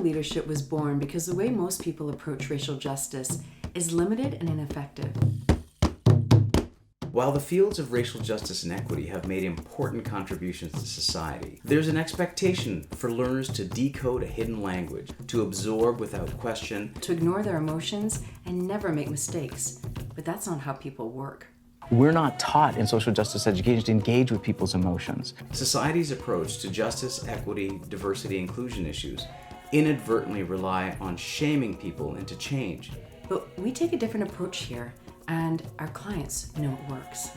Leadership was born because the way most people approach racial justice is limited and ineffective. While the fields of racial justice and equity have made important contributions to society, there's an expectation for learners to decode a hidden language, to absorb without question, to ignore their emotions and never make mistakes. But that's not how people work. We're not taught in social justice education to engage with people's emotions. Society's approach to justice, equity, diversity, inclusion issues inadvertently rely on shaming people into change. But we take a different approach here, and our clients know it works.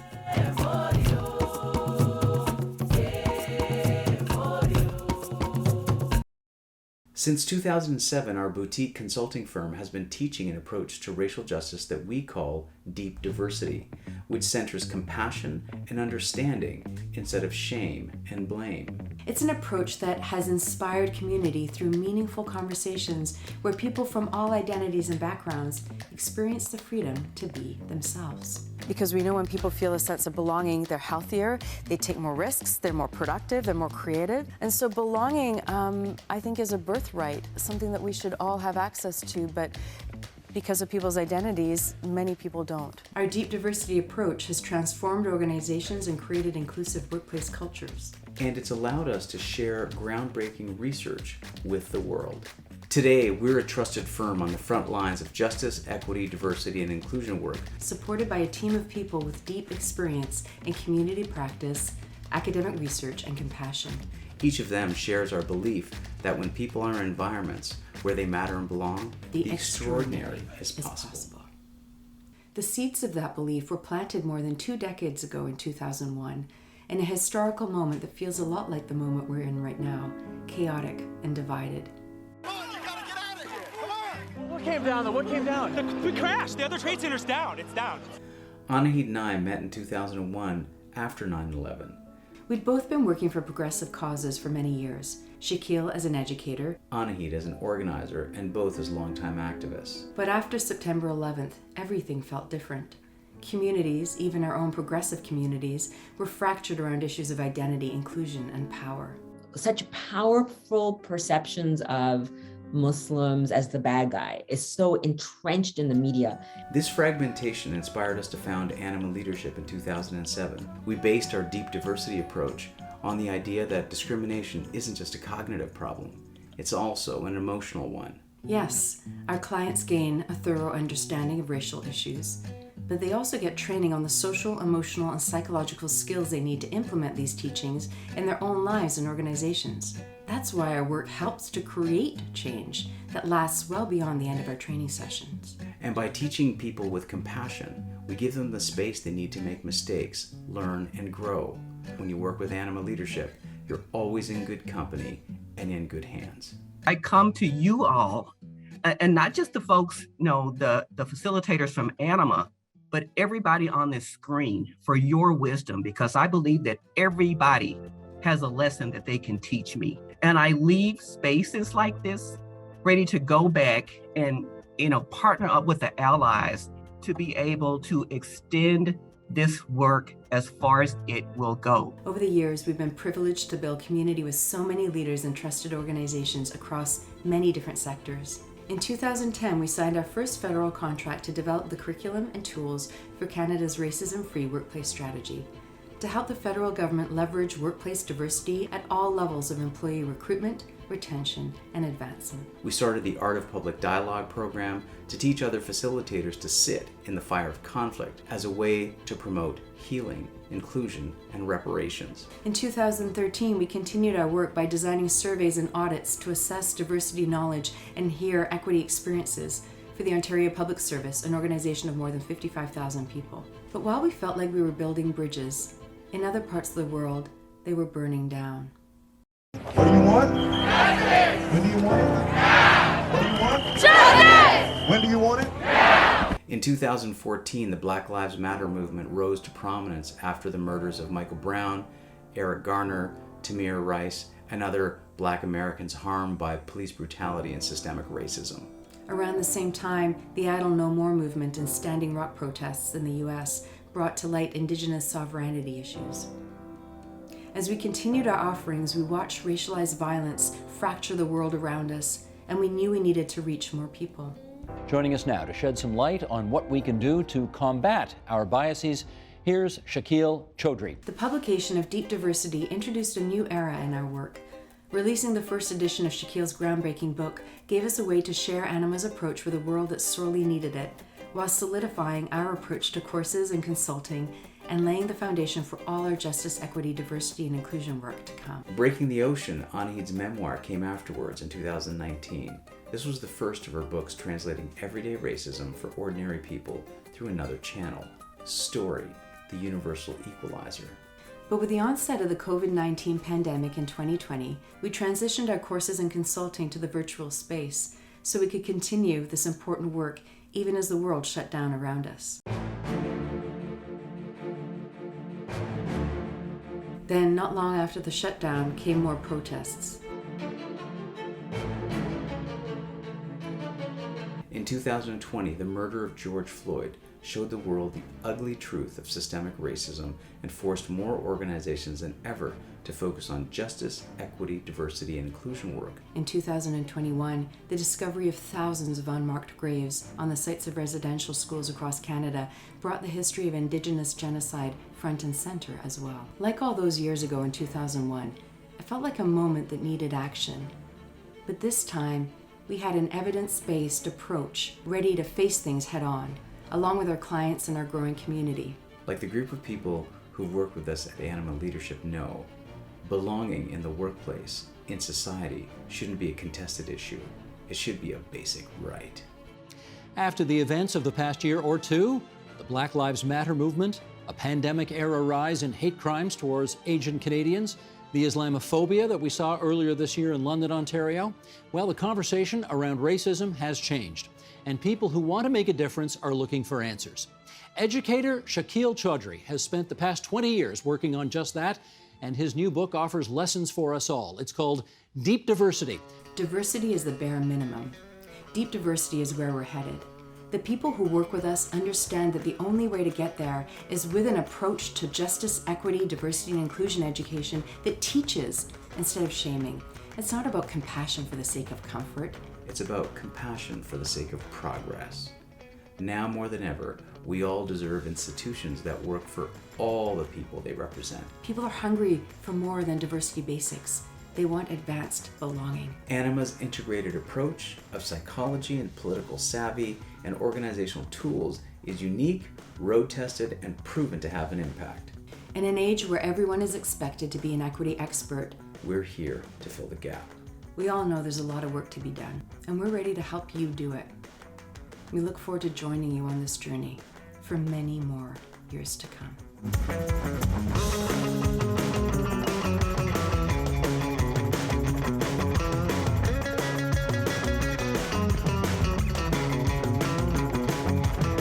Since 2007, our boutique consulting firm has been teaching an approach to racial justice that we call deep diversity, which centers compassion and understanding instead of shame and blame. It's an approach that has inspired community through meaningful conversations where people from all identities and backgrounds experience the freedom to be themselves. Because we know when people feel a sense of belonging, they're healthier, they take more risks, they're more productive, they're more creative. And so belonging, I think, is a birthright, something that we should all have access to, but because of people's identities, many people don't. Our deep diversity approach has transformed organizations and created inclusive workplace cultures. And it's allowed us to share groundbreaking research with the world. Today, we're a trusted firm on the front lines of justice, equity, diversity, and inclusion work. Supported by a team of people with deep experience in community practice, academic research, and compassion. Each of them shares our belief that when people are in environments where they matter and belong, the extraordinary is possible. The seeds of that belief were planted more than 2 decades ago in 2001, in a historical moment that feels a lot like the moment we're in right now, chaotic and divided. What came down though? What came down? We crashed. The other trade center's down. It's down. Anahid and I met in 2001 after 9/11. We'd both been working for progressive causes for many years. Shaquille as an educator, Anahid as an organizer, and both as longtime activists. But after September 11th, everything felt different. Communities, even our own progressive communities, were fractured around issues of identity, inclusion, and power. Such powerful perceptions of Muslims as the bad guy is so entrenched in the media. This fragmentation inspired us to found Anima Leadership in 2007. We based our deep diversity approach on the idea that discrimination isn't just a cognitive problem, it's also an emotional one. Yes, our clients gain a thorough understanding of racial issues, but they also get training on the social, emotional, and psychological skills they need to implement these teachings in their own lives and organizations. That's why our work helps to create change that lasts well beyond the end of our training sessions. And by teaching people with compassion, we give them the space they need to make mistakes, learn, and grow. When you work with Anima Leadership, you're always in good company and in good hands. I come to you all, and not just the folks, the facilitators from Anima, but everybody on this screen for your wisdom, because I believe that everybody has a lesson that they can teach me. And I leave spaces like this ready to go back and, partner up with the allies to be able to extend this work as far as it will go. Over the years, we've been privileged to build community with so many leaders and trusted organizations across many different sectors. In 2010, we signed our first federal contract to develop the curriculum and tools for Canada's racism-free workplace strategy, to help the federal government leverage workplace diversity at all levels of employee recruitment, retention, and advancement. We started the Art of Public Dialogue program to teach other facilitators to sit in the fire of conflict as a way to promote healing, inclusion, and reparations. In 2013, we continued our work by designing surveys and audits to assess diversity knowledge and hear equity experiences for the Ontario Public Service, an organization of more than 55,000 people. But while we felt like we were building bridges, in other parts of the world, they were burning down. What do you want? Justice! When do you want it? Now! What do you want? Justice! When do you want it? Now! In 2014, the Black Lives Matter movement rose to prominence after the murders of Michael Brown, Eric Garner, Tamir Rice, and other Black Americans harmed by police brutality and systemic racism. Around the same time, the Idle No More movement and Standing Rock protests in the US brought to light Indigenous sovereignty issues. As we continued our offerings, we watched racialized violence fracture the world around us and we knew we needed to reach more people. Joining us now to shed some light on what we can do to combat our biases, here's Shakil Chaudhry. The publication of Deep Diversity introduced a new era in our work. Releasing the first edition of Shakil's groundbreaking book gave us a way to share Anima's approach with a world that sorely needed it, while solidifying our approach to courses and consulting and laying the foundation for all our justice, equity, diversity, and inclusion work to come. Breaking the Ocean, Anihid's memoir, came afterwards in 2019. This was the first of her books translating everyday racism for ordinary people through another channel. Story, the universal equalizer. But with the onset of the COVID-19 pandemic in 2020, we transitioned our courses and consulting to the virtual space so we could continue this important work even as the world shut down around us. Then, not long after the shutdown, came more protests. In 2020, the murder of George Floyd showed the world the ugly truth of systemic racism and forced more organizations than ever to focus on justice, equity, diversity, and inclusion work. In 2021, the discovery of thousands of unmarked graves on the sites of residential schools across Canada brought the history of Indigenous genocide front and center as well. Like all those years ago in 2001, it felt like a moment that needed action. But this time, we had an evidence-based approach, ready to face things head-on, along with our clients and our growing community. Like the group of people who work with us at Anima Leadership know, belonging in the workplace, in society, shouldn't be a contested issue. It should be a basic right. After the events of the past year or two, the Black Lives Matter movement, a pandemic-era rise in hate crimes towards Asian Canadians, the Islamophobia that we saw earlier this year in London, Ontario, well, the conversation around racism has changed, and people who want to make a difference are looking for answers. Educator Shakil Chaudhry has spent the past 20 years working on just that, and his new book offers lessons for us all. It's called Deep Diversity. Diversity is the bare minimum. Deep diversity is where we're headed. The people who work with us understand that the only way to get there is with an approach to justice, equity, diversity, and inclusion education that teaches instead of shaming. It's not about compassion for the sake of comfort. It's about compassion for the sake of progress. Now more than ever, we all deserve institutions that work for all the people they represent. People are hungry for more than diversity basics. They want advanced belonging. Anima's integrated approach of psychology and political savvy and organizational tools is unique, road-tested, and proven to have an impact. In an age where everyone is expected to be an equity expert, we're here to fill the gap. We all know there's a lot of work to be done, and we're ready to help you do it. We look forward to joining you on this journey for many more years to come.